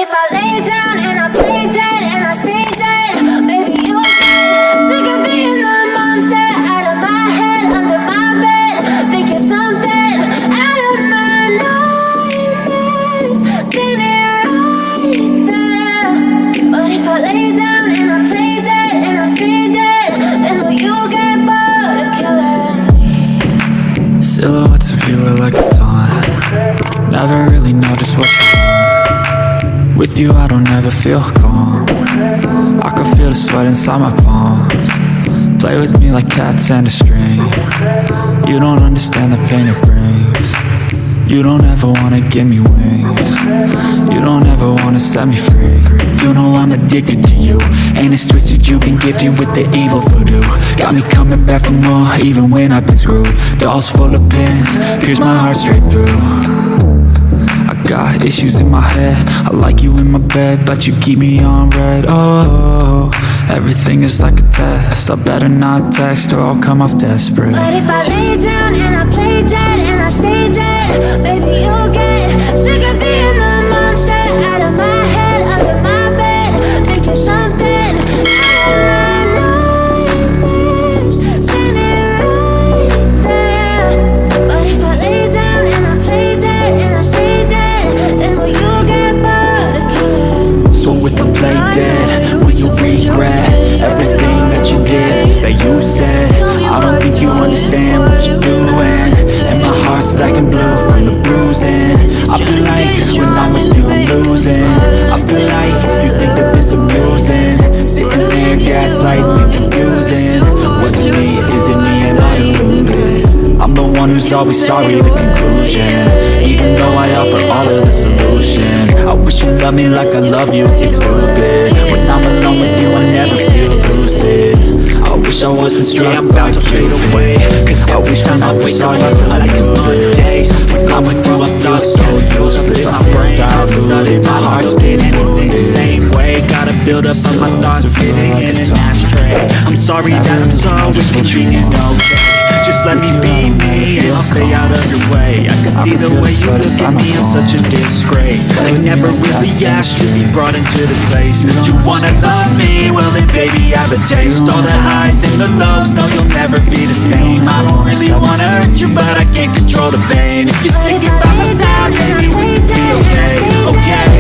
if I lay down and I play dead and I stay dead, maybe you'll get sick of being the monster out of my head, under my bed, thinking something out of my nightmares, seen it right there. But if I lay down and I play dead and I stay dead, then will you get bored of killing me? Silhouettes of you are like a taunt. Never really know just what you want. With you I don't ever feel calm. I can feel the sweat inside my palms. Play with me like cats and a string. You don't understand the pain it brings. You don't ever wanna give me wings. You don't ever wanna set me free. You know I'm addicted to you, and it's twisted, you've been gifted with the evil voodoo. Got me coming back for more, even when I've been screwed. Dolls full of pins, pierce my heart straight through. I got issues in my head, I like you in my bed, but you keep me on red. Oh, everything is like a test, I better not text or I'll come off desperate. But if I lay down and I play dead and I stay dead, baby you'll get sick of being the monster out of my head, under my bed, thinking something out of my nightmares, seen it right there. But if I lay down and I play dead and I stay dead, then will you get bored of killing me? So if I play dead, will you regret everything that you did, that you said? I don't think you understand what you're doing, and my heart's black and blue from the bruising. I feel like when I'm with you I'm losing. I feel like you think that this amusing, sitting there gaslighting and confusing. Was it me? Is it me? Am I deluded? I'm the one who's always sorry, the conclusion, even though I offer all of the solutions. I wish you loved me like I love you, it's stupid. When I'm alone with you I never feel lucid. I wish I wasn't struck I'm about to fade away, cause every time I wake up I feel like it's Mondays. When I'm with you I feel so useless. My brain diluted, my heart's beating the same way. Gotta build up on my thoughts sitting in an ashtray. I'm sorry that I'm so inconvenient, okay? Just let me be me and I'll stay out of your way. I can see the way you look at me, I'm such a disgrace. I never really asked to be brought into this place. You wanna love me? Well then baby I have a taste. All the highs and the lows, no you'll never be the same. I don't really wanna hurt you but I can't control the pain. If you're sticking by my side, baby we can be okay, okay.